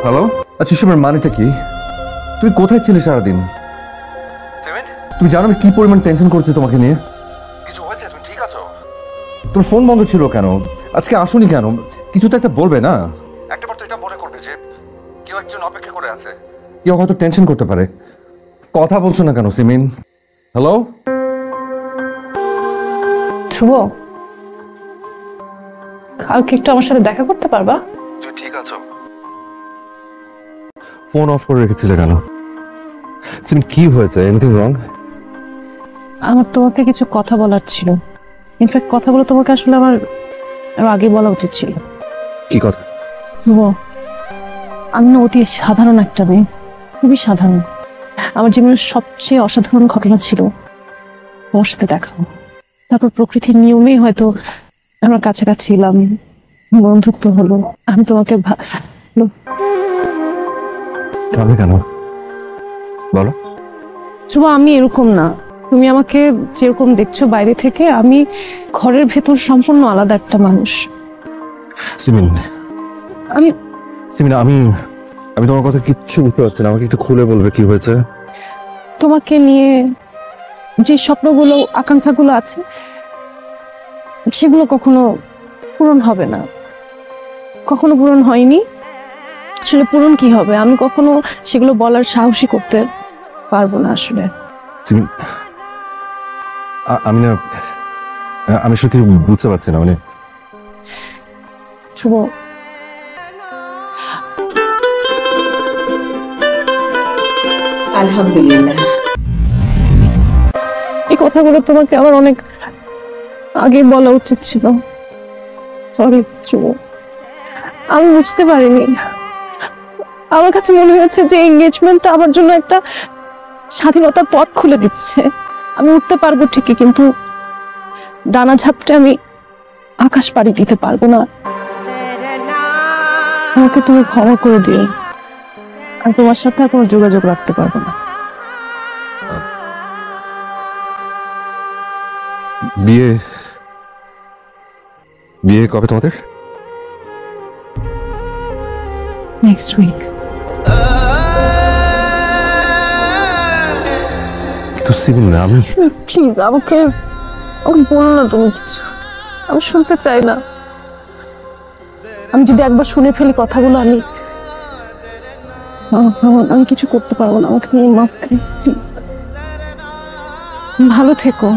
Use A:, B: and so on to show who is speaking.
A: Hello, আচ্ছা এসবের মানেটা কি? তুমি কোথায় ছিলে সারাদিন? তুমি জানো আমি কি পরিমাণ টেনশন করছি তোমাকে নিয়ে? কিছু হয়েছে? তুমি ঠিক আছো? তোর ফোন বন্ধ ছিল কেন? আজকে আসোনি কেন? কিছু তো একটা বলবে না? একটাবার তো এটা মনে করবে যে কেউ একজন অপেক্ষা করে আছে, কেউ হয়তো টেনশন করতে পারে। কথা বলছো না কেন সিমিন? হ্যালো
B: শুভ, কালকে একটু আমার সাথে দেখা করতে পারবা?
A: তুমি ঠিক আছো? ফোন অফ করে রেখেছিলে কেন? সিমিন কি হয়েছে? Anything wrong?
B: আমার তোমাকে কিছু কথা বলার ছিল। ইনফ্যাক্ট কথাগুলো তোমাকে আসলে আমার আরো আগে বলা উচিত ছিল।
A: কি কথা?
B: শুভ, আমি না অতি সাধারণ একটা মেয়ে, খুবই সাধারণ। আমার জীবনের সবচেয়ে অসাধারণ ঘটনা ছিল তোমার সাথে দেখা। তারপর প্রকৃতির নিয়মেই হয়তো আমরা কাছাকাছি এলাম, বন্ধুত্ব হলো। আমি তোমাকে
A: কাঁদে কেন বলো?
B: শুভ, আমি এরকম না। তুমি আমাকে যেরকম দেখছো বাইরে থেকে, আমি ঘরের ভেতর সম্পূর্ণ আলাদা একটা মানুষ।
A: সিমিন,
B: আমি
A: সিমিন আমি আমি তোমার কথা কিচ্ছু বুঝতে পারছি না। আমাকে একটু খুলে বলবে কি হয়েছে?
B: তোমাকে নিয়ে যে স্বপ্নগুলো, আকাঙ্ক্ষাগুলো আছে, সেগুলো কখনো পূরণ হবে না, কখনো পূরণ হয়নি। আসলে পূরণ কি হবে, আমি কখনো সেগুলো বলার সাহসী করতে পারবো না আসলে।
A: সিমিন, আমি না, আমি আসলে কিছু বুঝতে পারছি না। মানে
B: শুভ,
C: আলহামদুলিল্লাহ।
B: এই কথাগুলো তোমাকে আমার অনেক আগে বলা উচিত ছিল। সরি শুভ, আমি বুঝতে পারিনি। আমার কাছে মনে হয়েছে যে এঙ্গেজমেন্টটা আমার জন্য একটা স্বাধীনতার পথ খুলে দিচ্ছে। আমি উঠতে পারবো ঠিকই, কিন্তু ডানা ঝাপটে আমি আকাশ পাড়ি দিতে পারবো না। আমাকে তুমি ক্ষমা করে দিও। আমি তোমার সাথে আর কোনো যোগাযোগ রাখতে পারবো না।
A: বিয়ে বিয়ে কবে তোমাদের?
B: Next week.
A: তো সিমিন, আমি
B: প্লিজ আমাকে বলো না তুমি কিছু। আমি শুনতে চাই না। আমি যদি একবার শুনে ফেলি কথাগুলো, আমি কিছু করতে পারবো না। আমাকে নিয়ে মাফ করে প্লিজ। ভালো থেকো।